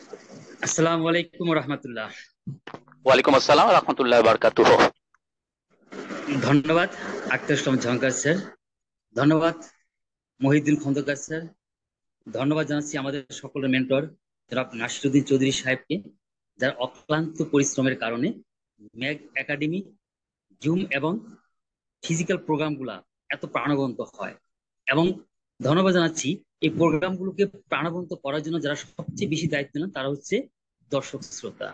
আসসালামু আলাইকুম রহমতুল্লাহ। ওয়ালাইকুম আসসালাম রহমতুল্লাহ বারকাতুহ। ধন্যবাদ আক্তার ইসলাম ঝঙ্কার স্যার। ধন্যবাদ মহিউদ্দিন খন্দকার স্যার। ধন্যবাদ জানাচ্ছি আমাদের সকলের মেন্টর জনাব নাসিরুদ্দিন চৌধুরী সাহেবকে, যার অক্লান্ত পরিশ্রমের কারণে ম্যাগ একাডেমি, জুম এবং ফিজিক্যাল প্রোগ্রামগুলা এত প্রাণবন্ত হয়। এবং ধন্যবাদ জানাচ্ছি এই প্রোগ্রামগুলোকে প্রাণবন্ত করার জন্য যারা সবচেয়ে বেশি দায়িত্ব নেন, তারা হচ্ছে দর্শক শ্রোতা,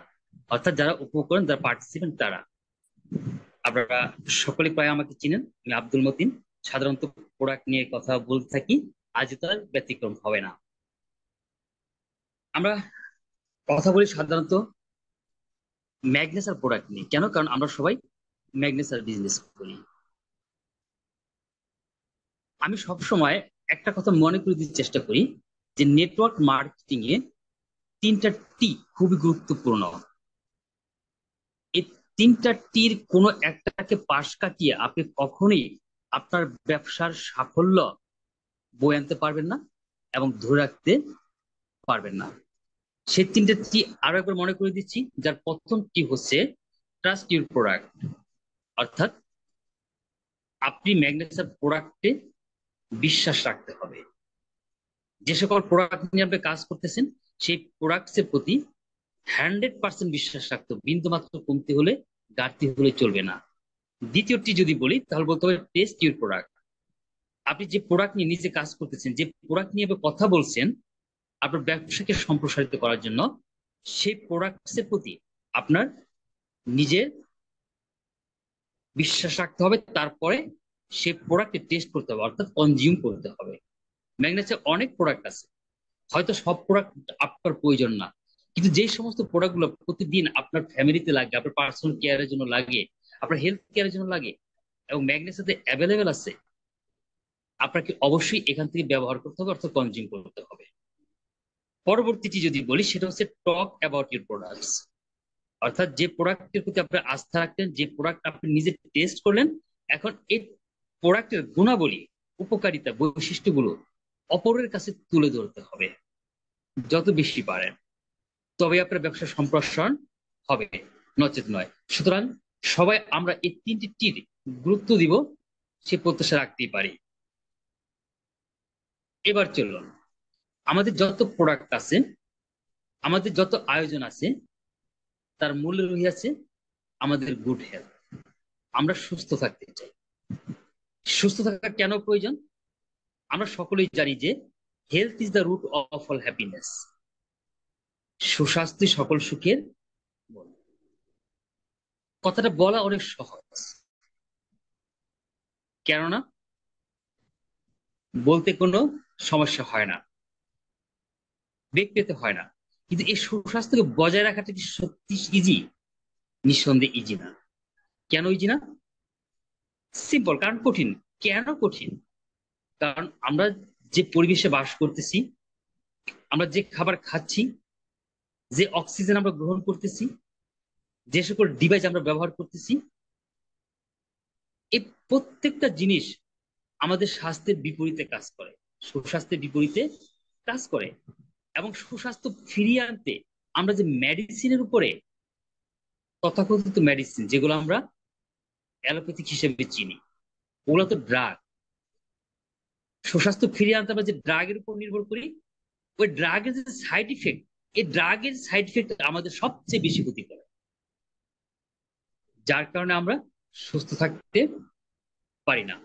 অর্থাৎ যারা উপভোগ করেন, যারা পার্টিসিপেন্ট, তারা। আপনারা সকলে প্রায় আমাকে চিনেন, আমি আব্দুল মতিন। সাধারণত প্রোডাক্ট নিয়ে কথা বলতে থাকি, আজ তার ব্যতিক্রম হবে না। আমরা কথা বলি সাধারণত ম্যাগনেসার প্রোডাক্ট নিয়ে। কেন? কারণ আমরা সবাই ম্যাগনেসার বিজনেস করি। আমি সব সময় একটা কথা মনে করে দিতে চেষ্টা করি যে নেটওয়ার্ক মার্কেটিং এ তিনটা টি খুবই গুরুত্বপূর্ণ। এই তিনটা টির কোনো একটাকে পাশ কাটিয়ে আপনি কখনোই আপনার ব্যবসার সাফল্য বয়ে আনতে পারবেন না এবং ধরে রাখতে পারবেন না। সেই তিনটে টি আরো একবার মনে করে দিচ্ছি। যার প্রথম টি হচ্ছে ট্রাস্ট ইউর প্রোডাক্ট, অর্থাৎ আপনি ম্যাগনেসার প্রোডাক্টে বিশ্বাস রাখতে হবে। যে সকল প্রোডাক্ট নিয়ে আপনি কাজ করতেছেন, সেই প্রোডাক্টসের প্রতি 100% বিশ্বাস রাখতে হবে, বিন্দু মাত্র কমতি হলে ঘাটতি হলে চলবে না। দ্বিতীয়টি যদি বলি, তাহলে বলতে হবে টেস্ট ইউর প্রোডাক্ট। আপনি যে প্রোডাক্ট নিয়ে নিজে কাজ করতেছেন, যে প্রোডাক্ট নিয়ে আপনি কথা বলছেন আপনার ব্যবসাকে সম্প্রসারিত করার জন্য, সেই প্রোডাক্টস এর প্রতি আপনার নিজের বিশ্বাস রাখতে হবে। তারপরে সেই প্রোডাক্টকে টেস্ট করতে হবে, অর্থাৎ কনজিউম করতে হবে। ম্যাগনেসের অনেক প্রোডাক্ট আছে, হয়তো সব প্রোডাক্ট আপনার প্রয়োজন না, কিন্তু যে সমস্ত প্রোডাক্ট গুলো প্রতিদিন আপনার ফ্যামিলিতে লাগে, আপনার পার্সোনাল কেয়ারের জন্য লাগে, আপনার হেলথ কেয়ারের জন্য লাগে, এবং ম্যাগনেসিয়াতে অ্যাভেলেবেল আছে, আপনাকে অবশ্যই এখান থেকে ব্যবহার করতে হবে, অর্থাৎ কনজিউম করতে হবে। পরবর্তীটি যদি বলি, সেটা হচ্ছে টক অ্যাবাউট ইউর প্রোডাক্টস, অর্থাৎ যে প্রোডাক্টের প্রতি আপনার আস্থা রাখতেন, যে প্রোডাক্ট আপনি নিজে টেস্ট করলেন, এখন এই প্রোডাক্টের গুণাবলী, উপকারিতা, বৈশিষ্ট্যগুলো অপরের কাছে তুলে ধরতে হবে যত বেশি পারেন। তবে আপনার ব্যবসা সম্প্রসারণ হবে, নচেত নয়। সুতরাং সবাই আমরা এই তিনটি টির গুরুত্ব দিব, সে প্রত্যাশা রাখতেই পারি। এবার চলুন, আমাদের যত প্রোডাক্ট আছে, আমাদের যত আয়োজন আছে, তার মূল্য রহিয়াছে আমাদের গুড হেলথ। আমরা সুস্থ থাকতে চাই। সুস্থ থাকা কেন প্রয়োজন? আমরা সকলেই জানি যে health is the root of all happiness. সুস্বাস্থ্য সকল সুখের মূল। কথাটা বলা অনেক সহজ, কেননা বলতে কোনো সমস্যা হয় না, বেগ পেতে হয় না। কিন্তু এই সুস্বাস্থ্যকে বজায় রাখাটা কি সত্যি ইজি? নিঃসন্দেহে ইজি না। কেন ইজি না? সিম্পল, কারণ কঠিন। কেন কঠিন? কারণ আমরা যে পরিবেশে বাস করতেছি, আমরা যে খাবার খাচ্ছি, যে অক্সিজেন আমরা গ্রহণ করতেছি, যে সকল ডিভাইস আমরা ব্যবহার করতেছি, এই প্রত্যেকটা জিনিস আমাদের স্বাস্থ্যের বিপরীতে কাজ করে, সুস্বাস্থ্যের বিপরীতে কাজ করে। এবং সুস্বাস্থ্য ফিরিয়ে আনতে আমরা যে মেডিসিনের উপরে, তথাকথিত মেডিসিন যেগুলো আমরা অ্যালোপ্যাথিক হিসেবে চিনি, ওগুলো তো ড্রাগ। সুস্বাস্থ্য ফিরিয়ে আনতে আমরা যে ড্রাগের উপর নির্ভর করি, ওই ড্রাগের যে সাইড ইফেক্ট, এই ড্রাগের সাইড ইফেক্ট আমাদের সবচেয়ে বেশি ক্ষতি করে, যার কারণে আমরা সুস্থ থাকতে পারি না।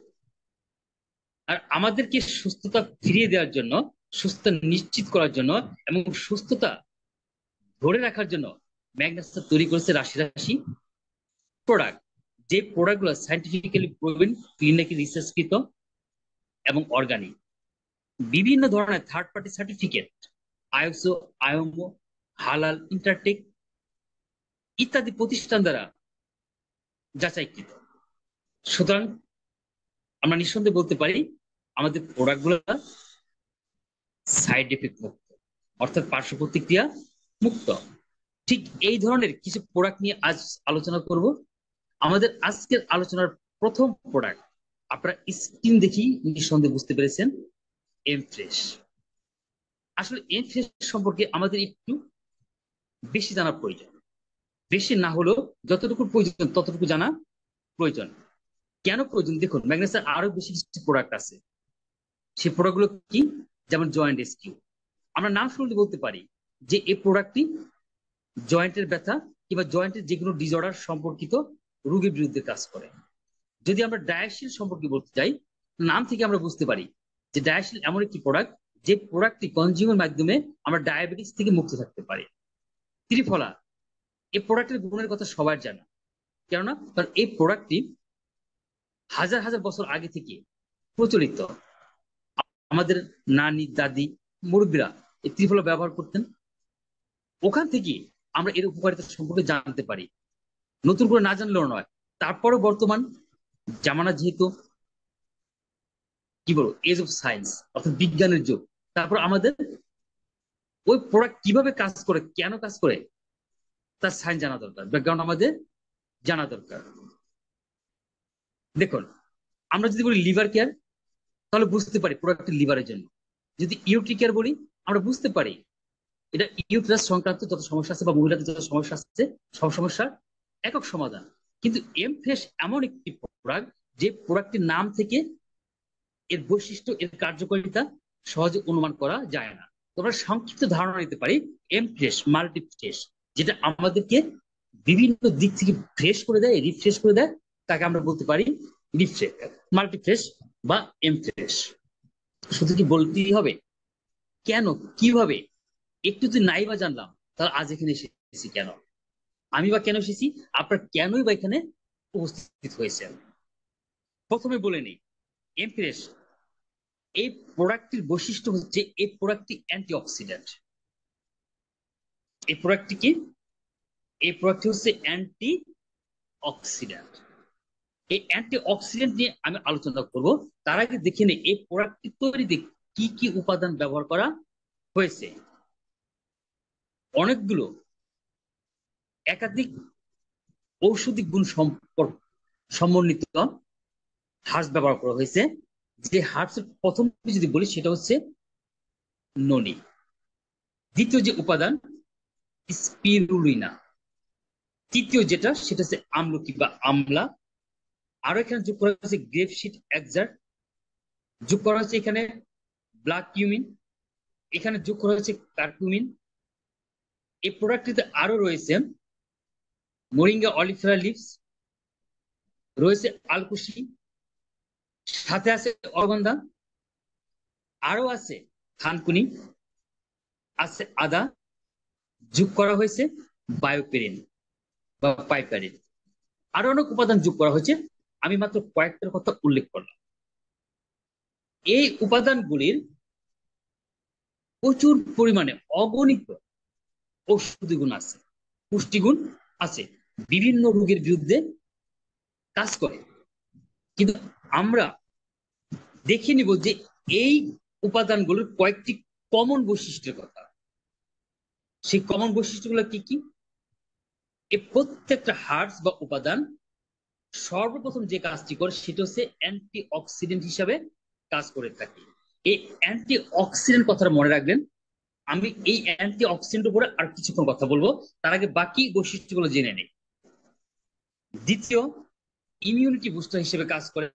আর আমাদেরকে সুস্থতা ফিরিয়ে দেওয়ার জন্য, সুস্থতা নিশ্চিত করার জন্য এবং সুস্থতা ধরে রাখার জন্য ম্যাগনাসটা তৈরি করেছে রাশি রাশি প্রোডাক্ট। যে প্রোডাক্ট গুলো সাইন্টিফিক্যালি প্রুভেন, ক্লিনিক্যালি রিসার্চকৃত এবং অর্গানিক, বিভিন্ন ধরনের third party certificate, ISO, IMO, হালাল, ইন্টারটেক ইত্যাদি প্রতিষ্ঠান দ্বারা যাচাইকৃত। সুতরাং আমরা নিঃসন্দেহে বলতে পারি আমাদের প্রোডাক্ট গুলো সাইড এফেক্ট মুক্ত, অর্থাৎ পার্শ্ব প্রতিক্রিয়া মুক্ত। ঠিক এই ধরনের কিছু প্রোডাক্ট নিয়ে আজ আলোচনা করব। আমাদের আজকের আলোচনার প্রথম প্রোডাক্ট, আপনারা স্ক্রিন দেখি নিঃসন্দেহে বুঝতে পেরেছেন, এম ফ্রেশ। আসলে এম ফ্রেশ সম্পর্কে আমাদের একটু বেশি জানা প্রয়োজন। বেশি না হলেও যতটুকু প্রয়োজন ততটুকু জানা প্রয়োজন। কেন প্রয়োজন? দেখুন, ম্যাগনেসের আরো বেশি কিছু প্রোডাক্ট আছে। সেই প্রোডাক্টগুলো কি? যেমন জয়েন্ট রেস্কিউ। আমরা নাম শুনলে বলতে পারি যে এই প্রোডাক্টটি জয়েন্টের ব্যথা কিংবা জয়েন্টের যে কোনো ডিসঅর্ডার সম্পর্কিত রোগের বিরুদ্ধে কাজ করে। যদি আমরা ডায়াশিল সম্পর্কে বলতে চাই, নাম থেকে আমরা বুঝতে পারি যে ডায়াশিল এমন একটি প্রোডাক্ট যে প্রোডাক্টটি কনজিউমের মাধ্যমে আমরা ডায়াবেটিস থেকে মুক্ত থাকতে পারি। ত্রিফলা, এই প্রোডাক্টের গুণের কথা সবার জানা। কেননা কারণ এই প্রোডাক্টটি হাজার হাজার বছর আগে থেকে প্রচলিত। আমাদের নানি, দাদি, মুরব্বীরা এই ত্রিফলা ব্যবহার করতেন। ওখান থেকে আমরা এর উপকারিতা সম্পর্কে জানতে পারি, নতুন করে না জানলেও নয়। তারপরও বর্তমান জামানা যেহেতু কি বলবো, এজ অফ সায়েন্স অর্থাৎ বিজ্ঞানের যুগ, তারপর আমাদের ওই প্রোডাক্ট কিভাবে কাজ করে, কেন কাজ করে, তার সায়েন্স জানা দরকার, ব্যাকগ্রাউন্ড আমাদের জানা দরকার। দেখুন, আমরা যদি বলি লিভার কেয়ার, তাহলে বুঝতে পারি প্রোডাক্টটি লিভারের জন্য। যদি ইউটি কেয়ার বলি, আমরা বুঝতে পারি এটা ইউট্রাস সংক্রান্ত যত সমস্যা আছে বা মহিলাদের যত সমস্যা আছে সব সমস্যার একক সমাধান। কিন্তু এম ফ্রেশ এমন একটি প্রোডাক্ট যে প্রোডাক্টের নাম থেকে এর বৈশিষ্ট্য, এর কার্যকারিতা সহজে অনুমান করা যায় না। তোমরা সংক্ষিপ্ত ধারণা নিতে পারি এম ফ্রেশ মাল্টি ফ্রেশ, যেটা আমাদেরকে বিভিন্ন দিক থেকে ফ্রেশ করে দেয়, রিফ্রেশ করে দেয়, তাকে আমরা বলতে পারি রিফ্রেশ, মাল্টি ফ্রেশ বা এম ফ্রেশ। শুধু কি বলতেই হবে? কেন, কিভাবে, একটু যদি নাই বা জানলাম, তাহলে আজ এখানে এসেছি কেন? আমি বা কেন এসেছি? আপনার কেনই বা এখানে উপস্থিত হয়েছেন? প্রথমে বলে নেই, এমপ্রেস এই প্রোডাক্টটির বৈশিষ্ট্য হচ্ছে এই প্রোডাক্টটি অ্যান্টি অক্সিডেন্ট। এই প্রোডাক্টটি কি? এই প্রোডাক্টটি হচ্ছে অ্যান্টি অক্সিডেন্ট। এই অ্যান্টি অক্সিডেন্ট নিয়ে আমি আলোচনা করব। তার আগে দেখে নেই এই প্রোডাক্টটি তৈরিতে কি কি উপাদান ব্যবহার করা হয়েছে। অনেকগুলো একাধিক ঔষধি গুণ সমন্বিত হার্বস ব্যবহার করা হয়েছে। যে হার্বসের প্রথম যদি বলি সেটা হচ্ছে ননি। দ্বিতীয় যে উপাদান স্পিরুলিনা। তৃতীয় যেটা সেটা হচ্ছে আমলকি বা আমলা। আরো এখানে যোগ করা হয়েছে গ্রেপসিড এক্সট্রাক্ট, যোগ করা হয়েছে এখানে ব্ল্যাক কিউমিন, এখানে যোগ করা হয়েছে কার্কুমিন। এই প্রোডাক্টটিতে আরো রয়েছে মোরিঙ্গা অলিফেরা লিভস, রয়েছে আলকুশি, সাথে আছে অগন্ধা, আরো আছে থানকুনি, আছে আদা, যোগ করা হয়েছে বায়োপেরিন বা পাইপারিন। আরো অনেক উপাদান যোগ করা হয়েছে, আমি মাত্র কয়েকটার কথা উল্লেখ করলাম। এই উপাদানগুলির প্রচুর পরিমাণে অগণিত ঔষধি গুণ আছে, পুষ্টিগুণ আছে, বিভিন্ন রোগের বিরুদ্ধে কাজ করে। কিন্তু আমরা দেখে নিব যে এই উপাদানগুলোর কয়েকটি কমন বৈশিষ্ট্যের কথা। সেই কমন বৈশিষ্ট্যগুলো কি কি? এই প্রত্যেকটা হার্বস বা উপাদান সর্বপ্রথম যে কাজটি করে সেটা হচ্ছে অ্যান্টি অক্সিডেন্ট হিসাবে কাজ করে থাকে। এই অ্যান্টি অক্সিডেন্ট কথাটা মনে রাখবেন। আমি এই অ্যান্টি অক্সিডেন্ট উপরে আর কিছুক্ষণ কথা বলবো, তার আগে বাকি বৈশিষ্ট্যগুলো জেনে নেই। দ্বিতীয়, ইমিউনিটি বুস্টার হিসেবে কাজ করে,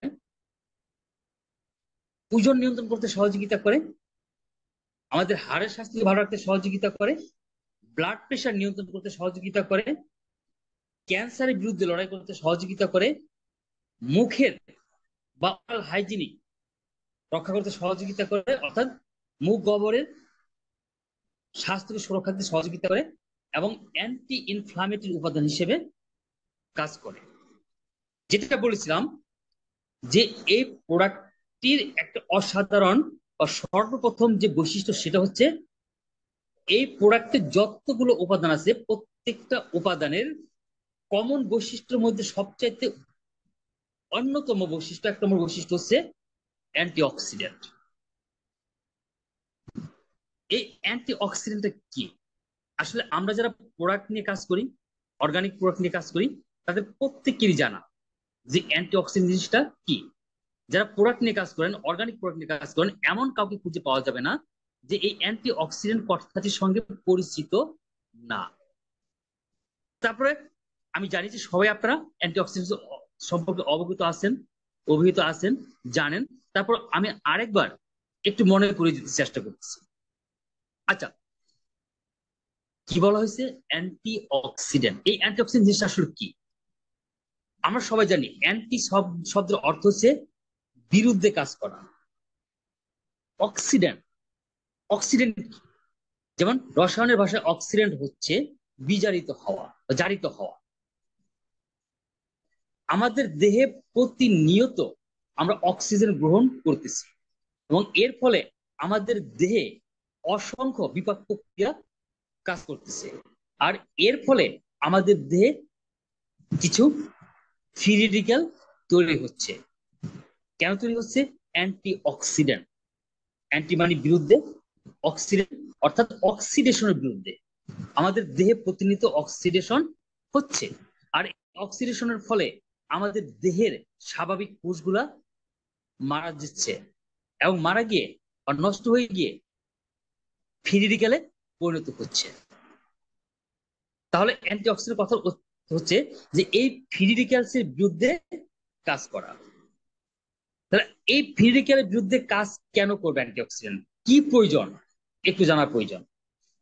ওজন নিয়ন্ত্রণ করতে সহযোগিতা করে, আমাদের হাড়ের স্বাস্থ্যকে ভালো রাখতে সহযোগিতা করে, ব্লাড প্রেশার নিয়ন্ত্রণ করতে সহযোগিতা করে, ক্যান্সারের বিরুদ্ধে লড়াই করতে সহযোগিতা করে, মুখের বা হাইজিনিক রক্ষা করতে সহযোগিতা করে, অর্থাৎ মুখ গহ্বরের স্বাস্থ্যকে সুরক্ষা দিতে সহযোগিতা করে, এবং অ্যান্টি ইনফ্লামেটরি উপাদান হিসেবে কাজ করে। যেটা বলেছিলাম যে এই প্রোডাক্টটির একটা অসাধারণ বা সর্বপ্রথম যে বৈশিষ্ট্য সেটা হচ্ছে এই প্রোডাক্টের যতগুলো উপাদান আছে প্রত্যেকটা উপাদানের কমন বৈশিষ্ট্যের মধ্যে সবচাইতে অন্যতম বৈশিষ্ট্য, এক নম্বর বৈশিষ্ট্য হচ্ছে অ্যান্টি অক্সিডেন্ট। এই অ্যান্টি অক্সিডেন্টটা কি? আসলে আমরা যারা প্রোডাক্ট নিয়ে কাজ করি, অর্গানিক প্রোডাক্ট নিয়ে কাজ করি, তাদের প্রত্যেকেরই জানা যে অ্যান্টি অক্সিডেন্ট জিনিসটা কি। যারা প্রোডাক্ট নিয়ে কাজ করেন, অর্গানিক প্রোডাক্ট নিয়ে কাজ করেন, এমন কাউকে খুঁজে পাওয়া যাবে না যে এই অ্যান্টি অক্সিডেন্ট কথাটির সঙ্গে পরিচিত না। তারপরে আমি জানি যে সবাই আপনারা অ্যান্টিঅক্সিডেন্ট সম্পর্কে অবহিত আছেন, জানেন। তারপর আমি আরেকবার একটু মনে করে দিতে চেষ্টা করতেছি। আচ্ছা, কি বলা হয়েছে? অ্যান্টিঅক্সিডেন্ট। এই অ্যান্টিঅক্সিডেন্ট জিনিসটা আসলে কি? আমরা সবাই জানি অ্যান্টি শব্দের অর্থ হচ্ছে বিরুদ্ধে কাজ করা। অক্সিডেন্ট, অক্সিডেন্ট যেমন রসায়নের ভাষায় অক্সিডেন্ট হচ্ছে বিজারিত হওয়া, জারিত হওয়া। আমাদের দেহে প্রতিনিয়ত আমরা অক্সিজেন গ্রহণ করতেছি এবং এর ফলে আমাদের দেহে অসংখ্য বিপাক প্রক্রিয়া কাজ করতেছে। আর এর ফলে আমাদের দেহে কিছু ফ্রি রেডিক্যাল তৈরি হচ্ছে। কেন তৈরি হচ্ছে? Anti oxidant. অ্যান্টি মানে বিরুদ্ধে, অক্সিডেন্ট অর্থাৎ অক্সিডেশনের বিরুদ্ধে। আমাদের দেহে প্রতিনিয়ত অক্সিডেশন হচ্ছে, আর অক্সিডেশনের ফলে আমাদের দেহের স্বাভাবিক কোষগুলা মারা যাচ্ছে এবং মারা গিয়ে বা নষ্ট হয়ে গিয়ে ফ্রি রেডিক্যালে পরিণত হচ্ছে। তাহলে অ্যান্টিঅক্সিডেন্ট কথা হচ্ছে যে এই ফ্রি রেডিক্যালসের বিরুদ্ধে কাজ করা। তাহলে এই ফ্রি রেডিক্যালের বিরুদ্ধে কাজ কেন করবে অ্যান্টিঅক্সিডেন্ট? কি প্রয়োজন? একটু জানার প্রয়োজন।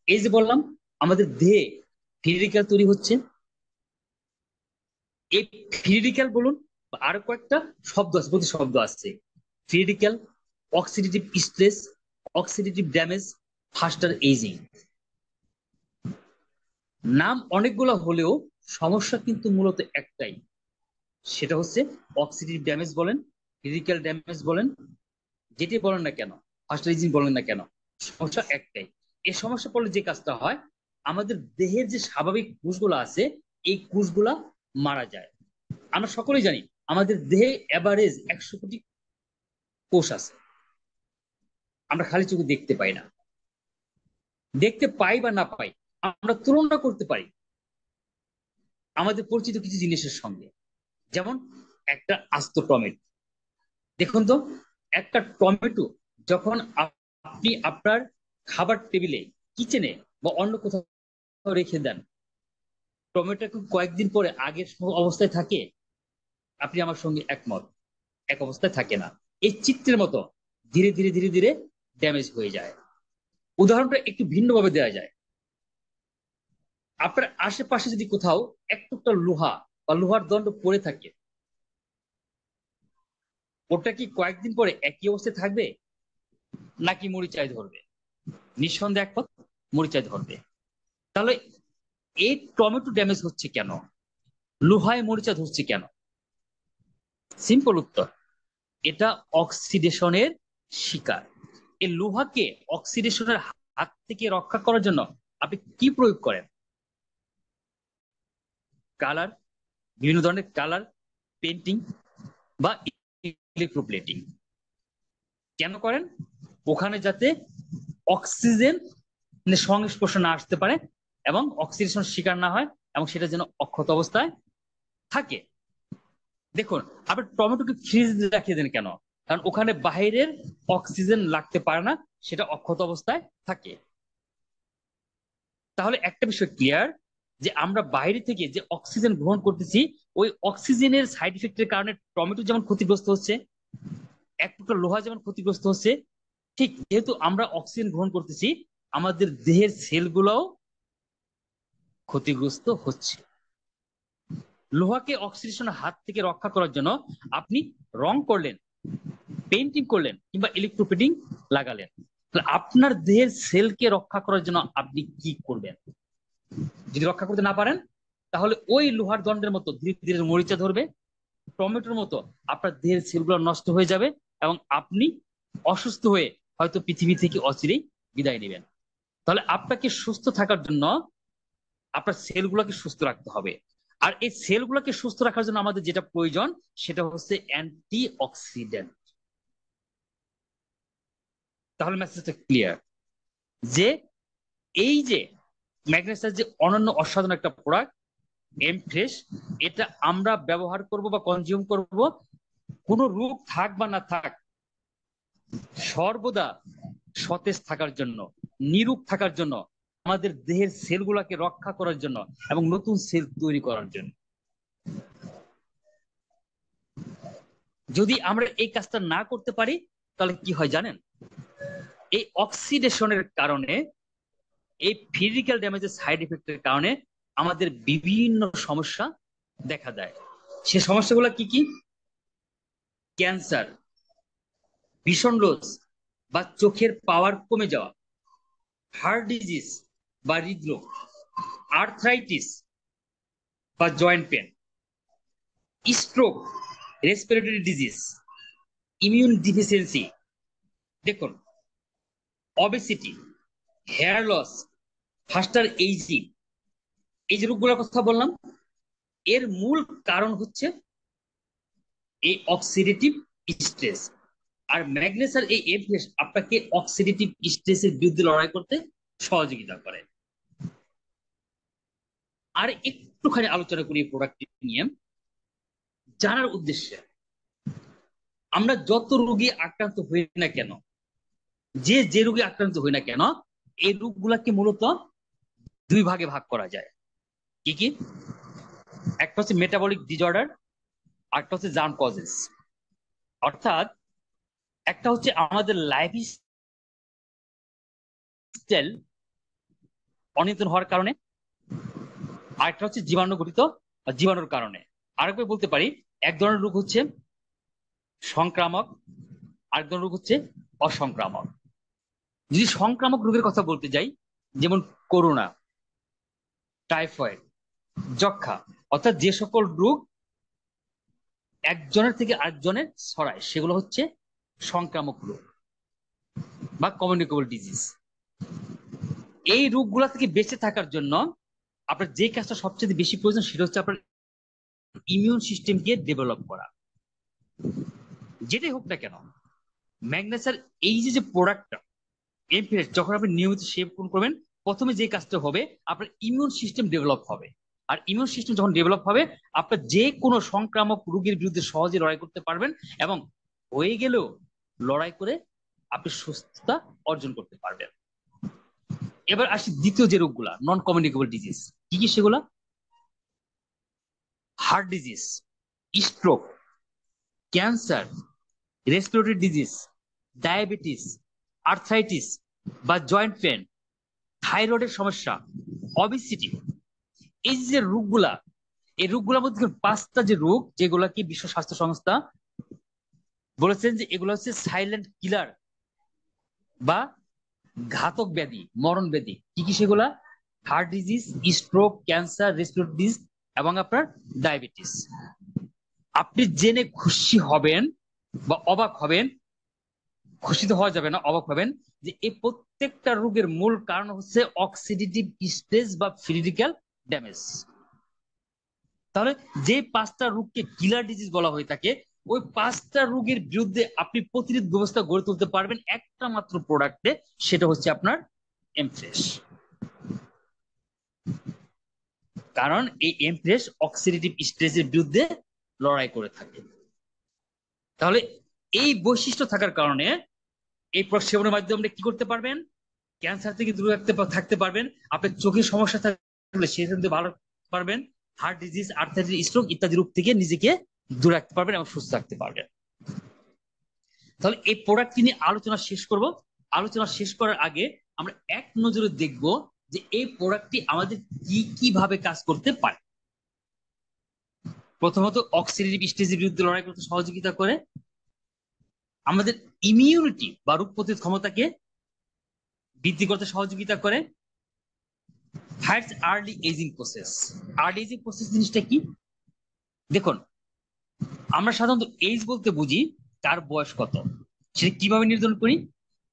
এই যে বললাম আমাদের দেহে ফ্রি রেডিক্যাল তৈরি হচ্ছে, এই ফ্রি রেডিক্যাল বলুন বা আরো কয়েকটা শব্দ আছে, প্রতি শব্দ আছে। Free radical, oxidative stress, oxidative damage, faster aging. নাম অনেকগুলো হলেও সমস্যা কিন্তু মূলত একটাই, সেটা হচ্ছে অক্সিডেটিভ ড্যামেজ বলেন, রেডিক্যাল ড্যামেজ বলেন, যেটি বলেন না কেন, ফাস্টার এজিং বলেন না কেন, সমস্যা একটাই। এই সমস্যা পড়লে যে কাজটা হয়, আমাদের দেহের যে স্বাভাবিক কোষগুলো আছে এই কোষগুলা মারা যায়। আমরা সকলেই জানি আমাদের দেহে এভারেজ 100 কোটি কোষ আছে। আমরা খালি চোখে দেখতে পাই না, দেখতে পাই বা না পাই আমরা তুলনা করতে পারি আমাদের পরিচিত কিছু জিনিসের সঙ্গে। যেমন একটা আস্ত টমেটো, দেখুন তো, একটা টমেটো যখন আপনি আপনার খাবার টেবিলে, কিচেনে বা অন্য কোথাও রেখে দেন, টমেটো কয়েকদিন পরে আগের অবস্থায় থাকে? আপনি আমার সঙ্গে একমত, এক অবস্থায় থাকে না। এই চিত্রের মতো ধীরে ধীরে ধীরে ধীরে ড্যামেজ হয়ে যায়। উদাহরণটা একটু ভিন্নভাবে দেওয়া যায়। আপনার আশেপাশে যদি কোথাও এক টুকটা লোহা বা লোহার দণ্ড পড়ে থাকে, ওটা কি কয়েকদিন পরে একই অবস্থায় থাকবে নাকি মরিচায় ধরবে? নিঃসন্দেহে একমত, মরিচায় ধরবে। তাহলে এই টমেটো ড্যামেজ হচ্ছে কেন, লোহায় মরিচা ধরছে কেন? সিম্পল উত্তর, এটা অক্সিডেশনের শিকার। এই লোহাকে অক্সিডেশনের হাত থেকে রক্ষা করার জন্য আপনি কি প্রয়োগ করেন? কালার, বিভিন্ন ধরনের কালার, পেন্টিং বা ইলেকট্রোপ্লেটিং। কেন করেন? ওখানে যাতে অক্সিজেন সংস্পর্শ না আসতে পারে এবং অক্সিডেশন শিকার না হয় এবং সেটা যেন অক্ষত অবস্থায় থাকে। দেখুন, আপনি টমেটোকে ফ্রিজে রাখিয়ে দেন কেন? কারণ ওখানে বাইরের অক্সিজেন লাগতে পারে না, সেটা অক্ষত অবস্থায় থাকে। তাহলে একটা বিষয় ক্লিয়ার, যে আমরা বাইরে থেকে যে অক্সিজেন গ্রহণ করতেছি, ওই অক্সিজেনের সাইড ইফেক্টের কারণে টমেটো যেমন ক্ষতিগ্রস্ত হচ্ছে, এক টুকরা লোহা যেমন ক্ষতিগ্রস্ত হচ্ছে, ঠিক যেহেতু আমরা অক্সিজেন গ্রহণ করতেছি, আমাদের দেহের সেলগুলোও ক্ষতিগ্রস্ত হচ্ছে। লোহাকে অক্সিডেশনের হাত থেকে রক্ষা করার জন্য আপনি রং করলেন, পেন্টিং করলেন কিংবা ইলেকট্রোপ্লেটিং লাগালেন, আপনার দেহের সেলকে রক্ষা করার জন্য আপনি কি করবেন? যদি রক্ষা করতে না পারেন, তাহলে ওই লোহার দণ্ডের মতো ধীরে ধীরে মরিচা ধরবে, টমেটোর মতো আপনার দেহের সেলগুলো নষ্ট হয়ে যাবে এবং আপনি অসুস্থ হয়ে হয়তো পৃথিবী থেকে অচিরেই বিদায় নেবেন। তাহলে আপনাকে সুস্থ থাকার জন্য আপনার সেলগুলোকে সুস্থ রাখতে হবে। আর এই সেলগুলোকে সুস্থ রাখার জন্য আমাদের যেটা প্রয়োজন সেটা হচ্ছে অ্যান্টি অক্সিডেন্ট। তাহলে মেসেজটা ক্লিয়ার যে এই যে ম্যাগনেসিয়াম যে অনন্য অসাধারণ একটা প্রোডাক্ট এম ফ্রেশ, এটা আমরা ব্যবহার করব বা কনজিউম করব কোনো রোগ থাক বা না থাক সর্বদা সতেজ থাকার জন্য, নিরোগ থাকার জন্য, আমাদের দেহের সেলগুলোকে রক্ষা করার জন্য এবং নতুন সেল তৈরি করার জন্য। যদি আমরা এই কাজটা না করতে পারি তাহলে কি হয় জানেন? এই অক্সিডেশনের কারণে, এই ফিজিক্যাল ড্যামেজের সাইড এফেক্টের কারণে আমাদের বিভিন্ন সমস্যা দেখা দেয়। সে সমস্যাগুলো কি কি? ক্যান্সার, ভীষণ রোগ বা চোখের পাওয়ার কমে যাওয়া, হার্ট ডিজিজ বা হৃদরোগ, আর্থ্রাইটিস বা joint pain, stroke, respiratory disease, immune deficiency, দেখুন, obesity, hair loss, faster ageing, এই যে রোগগুলোর কথা বললাম, এর মূল কারণ হচ্ছে এই অক্সিডেটিভ স্ট্রেস। আর ম্যাগনেসিয়ার এই এফএস আপনাকে অক্সিডেটিভ স্ট্রেসের বিরুদ্ধে লড়াই করতে সহযোগিতা করে। আর একটুখানি আলোচনা করি প্রোডাক্ট নিয়ে জানার উদ্দেশ্যে। আমরা যত রোগী আক্রান্ত হই না কেন, যে রোগী আক্রান্ত হই না কেন, এই রোগগুলাকে মূলত দুই ভাগে ভাগ করা যায়। কি কি? একটা হচ্ছে মেটাবলিক ডিসঅর্ডার, আরেকটা হচ্ছে জার্ম কজেস। অর্থাৎ একটা হচ্ছে আমাদের লাইফ স্টাইল অনিয়ন্ত্রণ হওয়ার কারণে, আরেকটা হচ্ছে জীবাণু ঘটিত বা জীবাণুর কারণে। আরেকবার বলতে পারি, এক ধরনের রোগ হচ্ছে সংক্রামক, আরেক ধরনের রোগ হচ্ছে অসংক্রামক। যদি সংক্রামক রোগের কথা বলতে যাই, যেমন করোনা, টাইফয়েড, যক্ষা, অর্থাৎ যে সকল রোগ একজনের থেকে আরেকজনের ছড়ায় সেগুলো হচ্ছে সংক্রামক রোগ বা কমিউনিকেবল ডিজিজ। এই রোগগুলা থেকে বেঁচে থাকার জন্য আপনার যে কাজটা সবচেয়ে বেশি প্রয়োজন সেটা হচ্ছে আপনার ইমিউন সিস্টেমকে ডেভেলপ করা। যেটাই হোক না কেন, ম্যাগনেসিয়ার এই যে প্রোডাক্টটা এমপিএস যখন আপনি নিয়মিত সেবন করবেন, প্রথমে যে কাজটা হবে আপনার ইমিউন সিস্টেম ডেভেলপ হবে। আর ইমিউন সিস্টেম যখন ডেভেলপ হবে, আপনার যে কোনো সংক্রামক রোগের বিরুদ্ধে সহজে লড়াই করতে পারবেন এবং হয়ে গেলেও লড়াই করে আপনি সুস্থতা অর্জন করতে পারবেন। এবার আসি দ্বিতীয় যে রোগগুলা, নন কমিউনিকেবল ডিজিজ। কি কি সেগুলা? Heart disease, stroke, cancer, respiratory disease, diabetes, arthritis বা জয়েন্ট পেন, থাইরয়েডের সমস্যা, অবিসিটি। এই যে রোগগুলা, এই রোগগুলোর মধ্যে পাঁচটা যে রোগ যেগুলা কি বিশ্ব স্বাস্থ্য সংস্থা বলেছেন যে এগুলো হচ্ছে সাইলেন্ট কিলার বা ঘাতক ব্যাধি, মরণ ব্যাধি। কি কি সেগুলা? Heart disease, stroke, cancer, respiratory disease এবং আপনার ডায়াবেটিস। আপনি জেনে খুশি হবেন বা অবাক হবেন, খুশি তো হওয়া যাবে না, অবাক হবেন যে এই প্রত্যেকটা রোগের মূল কারণ হচ্ছে অক্সিডেটিভ স্ট্রেস বা ফিজিক্যাল ড্যামেজ। তাহলে যে পাঁচটা রোগকে কিলার ডিজিজ বলা হয়ে থাকে, ওই পাঁচটা রোগের বিরুদ্ধে আপনি প্রতিরোধ ব্যবস্থা গড়ে তুলতে পারবেন একটা মাত্র প্রোডাক্টে, সেটা হচ্ছে আপনার এমফ্রেশ। কারণ এই এমফ্রেশ অক্সিডেটিভ স্ট্রেসের বিরুদ্ধে লড়াই করে থাকে। তাহলে এই বৈশিষ্ট্য থাকার কারণে এই সেবনের মাধ্যমে কি করতে পারবেন? ক্যান্সার থেকে দূরে থাকতে পারবেন। আপনার চোখের সমস্যা থাকলে সেখান থেকে ভালো পারবেন। হার্ট ডিজিজ, আর্থারাইটিস, স্ট্রোক ইত্যাদি রোগ থেকে নিজেকে দূরে রাখতে পারবেন এবং সুস্থ রাখতে পারবেন। তাহলে এই প্রোডাক্ট নিয়ে আলোচনা শেষ করব। আলোচনা শেষ করার আগে আমরা এক নজরে দেখব যে এই প্রোডাক্টটি আমাদের কি কিভাবে কাজ করতে পারে। প্রথমত অক্সিডেটিভ স্ট্রেসের বিরুদ্ধে লড়াই করতে সহযোগিতা করে, আমাদের ইমিউনিটি বা রোগ প্রতিরোধ ক্ষমতাকে বৃদ্ধি করতে সহযোগিতা করে, fights early aging process. Early aging process জিনিসটা কি? দেখুন, আমরা সাধারণত এজ বলতে বুঝি তার বয়স কত, সেটা কিভাবে নির্ধারণ করি?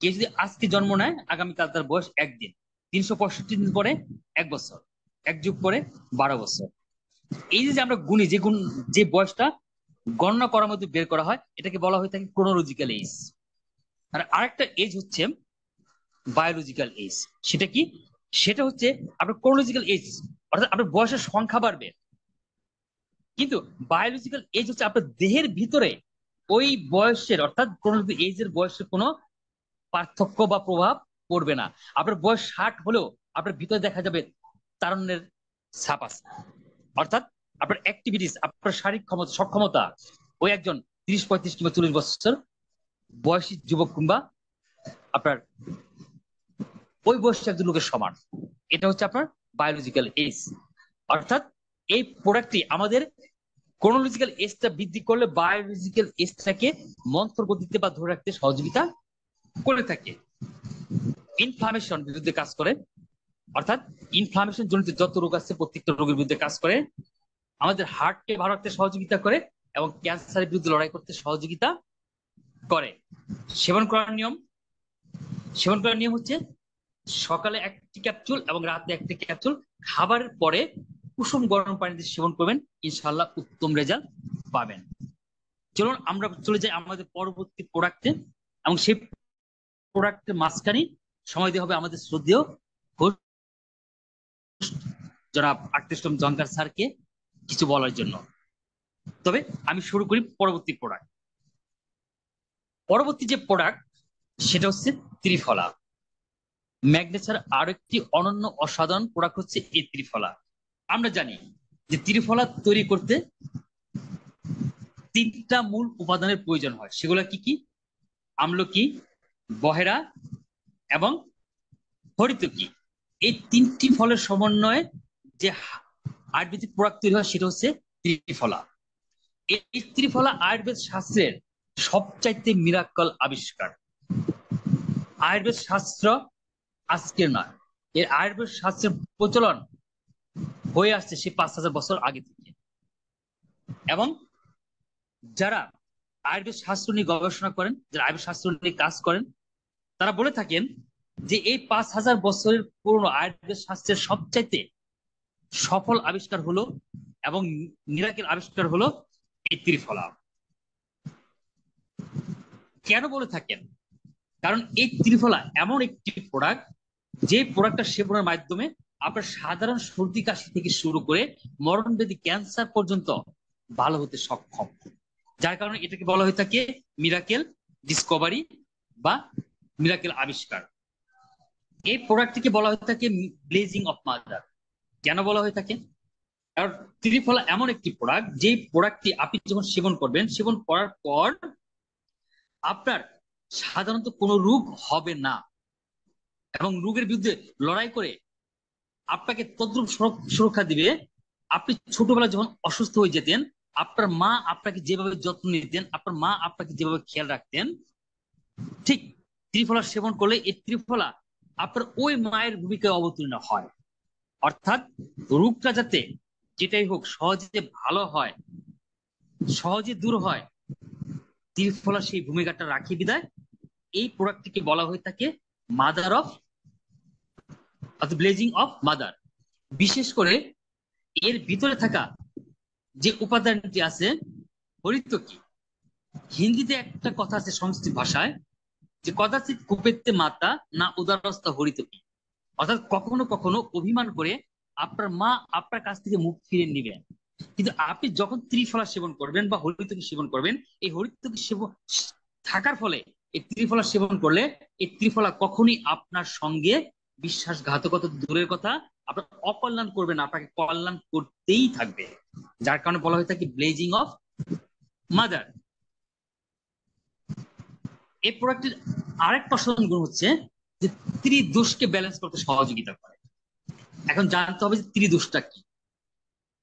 কেউ যদি আজকে জন্ম নেয়, আগামীকাল তার বয়স একদিন, 365 দিন পরে 1 বছর, 1 যুগ পরে 12 বছর। এই যে আমরা গুণি, যে বয়সটা গণনা করার মধ্যে বের করা হয়, এটাকে বলা হয়ে থাকে ক্রোনোলজিক্যাল এজ। আর আরেকটা এজ হচ্ছে বায়োলজিক্যাল এজ। সেটা কি? সেটা হচ্ছে আপনার ক্রোনোলজিক্যাল এজ, অর্থাৎ আপনার বয়সের সংখ্যা বাড়বে, কিন্তু বায়োলজিক্যাল এজ হচ্ছে আপনার দেহের ভিতরে ওই বয়সের, অর্থাৎ ক্রোনোলজিক্যাল এজের বয়সের কোনো পার্থক্য বা প্রভাব পড়বে না। আপনার বয়স 60 হলেও আপনার ভিতরে দেখা যাবে তারুণ্যের ছাপ আছে, অর্থাৎ আপনার অ্যাক্টিভিটিস, আপনার শারীরিক ক্ষমতা, সক্ষমতা ওই একজন 30, 35 কিংবা 40 বছর বয়সী যুবক কিংবা আপনার ওই বয়সী একজন লোকের সমান। এটা হচ্ছে আপনার বায়োলজিক্যাল এজ। অর্থাৎ এই প্রোডাক্টটি আমাদের ক্রোনোলজিক্যাল এজটা বৃদ্ধি করলে বায়োলজিক্যাল এজটাকে মন্থর গতিতে বা ধরে রাখতে সহযোগিতা করে থাকে। ইনফ্লামেশন বিরুদ্ধে কাজ করে, অর্থাৎ ইনফ্লামেশন জনিত যত রোগ আছে প্রত্যেকটা রোগের বিরুদ্ধে কাজ করে, আমাদের হার্টকে ভালো রাখতে সহযোগিতা করে এবং ক্যান্সারের বিরুদ্ধে লড়াই করতে সহযোগিতা করে। সেবন করার নিয়ম, সেবন করার নিয়ম হচ্ছে সকালে 1টি ক্যাপসুল এবং রাতে 1টি ক্যাপসুল, খাবারের পরে কুসুম গরম পানিতে সেবন করবেন, ইনশাআল্লাহ উত্তম রেজাল্ট পাবেন। চলুন আমরা চলে যাই আমাদের পরবর্তী প্রোডাক্টে, এবং সেই প্রোডাক্টের মাঝখানে সময় দেওয়া হবে আমাদের শ্রদ্ধেয় জনাব আর্টিস্টম জঙ্কার স্যারকে কিছু বলার জন্য। তবে আমি শুরু করি পরবর্তী প্রোডাক্ট। পরবর্তী যে প্রোডাক্ট সেটা হচ্ছে ত্রিফলা। ম্যাগনেসার আরো একটি অনন্য অসাধারণ প্রোডাক্ট হচ্ছে এই ত্রিফলা। আমরা জানি যে ত্রিফলা তৈরি করতে 3টা মূল উপাদানের প্রয়োজন হয়। সেগুলো কি কি? আমলকি, বহেরা এবং হরিতকি। এই 3টি ফলের সমন্বয়ে যে আয়ুর্বেদিক প্রোডাক্ট তৈরি হয় সেটা হচ্ছে ত্রিফলা। এই ত্রিফলা আয়ুর্বেদ শাস্ত্রের সবচাইতে মিরাক্কল আবিষ্কার। আয়ুর্বেদ শাস্ত্র আজকের নয়, এর আয়ুর্বেদ শাস্ত্রের প্রচলন হয়ে আসছে সে 5000 বছর আগে থেকে। এবং যারা আয়ুর্বেদ শাস্ত্র নিয়ে গবেষণা করেন, যারা আয়ুর্বেদ শাস্ত্র নিয়ে কাজ করেন, তারা বলে থাকেন যে এই 5000 বছরের পুরনো আয়ুর্বেদ শাস্ত্রের সবচাইতে সফল আবিষ্কার হলো এবং মিরাকেল আবিষ্কার হলো এই ত্রিফলা। কেন বলে থাকেন? কারণ এই ত্রিফলা এমন একটি প্রোডাক্ট, যে প্রোডাক্টটা সেবনের মাধ্যমে আপনার সাধারণ সর্দি কাশি থেকে শুরু করে মরণব্যাধি ক্যান্সার পর্যন্ত ভালো হতে সক্ষম। যার কারণে এটাকে বলা হয়ে থাকে মিরাকেল ডিসকভারি বা মিরাকেল আবিষ্কার। এই প্রোডাক্টটিকে বলা হয়ে থাকে ব্লেজিং অফ মাদার। কেন বলা হয়ে থাকে? কারণ ত্রিফলা এমন একটি প্রোডাক্ট, যে প্রোডাক্টটি আপনি যখন সেবন করবেন, সেবন করার পর আপনার সাধারণত কোনো রোগ হবে না এবং রোগের বিরুদ্ধে লড়াই করে আপনাকে তদ্রুপ সুরক্ষা দিবে। আপনি ছোটবেলায় যখন অসুস্থ হয়ে যেতেন, আপনার মা আপনাকে যেভাবে যত্ন নিতেন, আপনার মা আপনাকে যেভাবে খেয়াল রাখতেন, ঠিক ত্রিফলা সেবন করলে এই ত্রিফলা আপনার ওই মায়ের ভূমিকায় অবতীর্ণ হয়। অর্থাৎ রোগটা যাতে যেটাই হোক সহজে ভালো হয়, সহজে দূর হয়, ত্রিফলা সেই ভূমিকাটা রাখি বিদায় এই প্রোডাক্টটিকে বলা হয়ে থাকে mother of blazing of mother. বিশেষ করে এর ভিতরে থাকা যে উপাদানটি আছে হরিতকি। হিন্দিতে একটা কথা আছে সংস্কৃত ভাষায়, যে কদাচিৎ কুপেতে মাতা না উদারস্থ হরিতকি। অর্থাৎ কখনো কখনো অভিমান করে আপনার মা আপনার কাছ থেকে মুখ ফিরে নিবেন, কিন্তু আপনি যখন ত্রিফলা সেবন করবেন বা হরিতকি সেবন করবেন, এই হরিতকি সেবন থাকার ফলে, এই ত্রিফলা সেবন করলে এই ত্রিফলা কখনই আপনার সঙ্গে বিশ্বাসঘাতকতা দূরের কথা, আপনার অকল্যাণ করবে না, আপনাকে কল্যাণ করতেই থাকবে। যার কারণে বলা হয়ে থাকে ব্লেজিং অফ মাদার। এই প্রোডাক্টের আরেকটা অসাধারণ গুণ হচ্ছে যে ত্রিদোষকে ব্যালেন্স করতে সহযোগিতা করে। এখন জানতে হবে যে ত্রিদোষটা কি।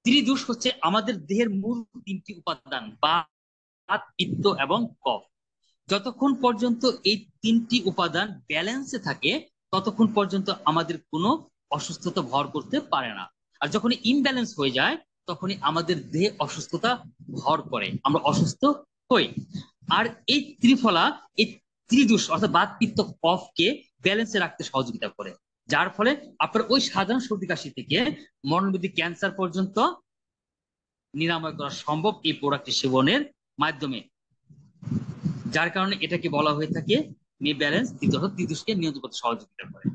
ত্রিদোষ হচ্ছে আমাদের দেহের মূল 3টি উপাদান, বাত, পিত্ত এবং কফ। যতক্ষণ পর্যন্ত এই 3টি উপাদান ব্যালেন্সে থাকে, ততক্ষণ পর্যন্ত আমাদের কোনো অসুস্থতা ভর করতে পারে না। আর যখন ইমব্যালেন্স হয়ে যায়, তখনই আমাদের দেহে অসুস্থতা ভর করে, আমরা অসুস্থ হই। আর এই ত্রিফলা এই ত্রিদোষ অর্থাৎ বাত, পিত্ত, কফকে ব্যালেন্সে রাখতে সহযোগিতা করে, যার ফলে আপনার ওই সাধারণ সর্দি কাশি থেকে মরণব্যাধি ক্যান্সার পর্যন্ত নিরাময় করা সম্ভব এই প্রোডাক্টটি সেবনের মাধ্যমে। যার কারণে এটাকে বলা হয়ে থাকে মে ব্যালেন্স ত্রিদোষকে নিয়ন্ত্রণ করতে সহযোগিতা করে।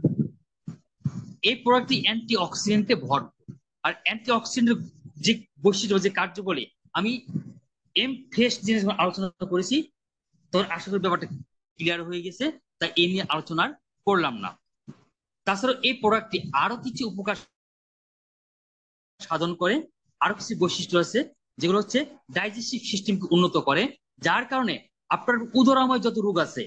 এই প্রোডাক্টটি অ্যান্টি অক্সিডেন্টে ভরপুর। আর অ্যান্টি অক্সিডেন্টের যে বৈশিষ্ট্য, যে কার্যবলী, আমি ফ্রেশ জিনিস আলোচনা করেছি, তখন আশা করি ব্যাপারটা ক্লিয়ার হয়ে গেছে, তাই এই নিয়ে আলোচনা করলাম না। তাছাড়া এই প্রোডাক্টটি আরো কিছু উপকার সাধন করে, আরো কিছু বৈশিষ্ট্য আছে যেগুলো হচ্ছে ডাইজেস্টিভ সিস্টেমকে উন্নত করে, যার কারণে আপনার উদরাময় যত রোগ আছে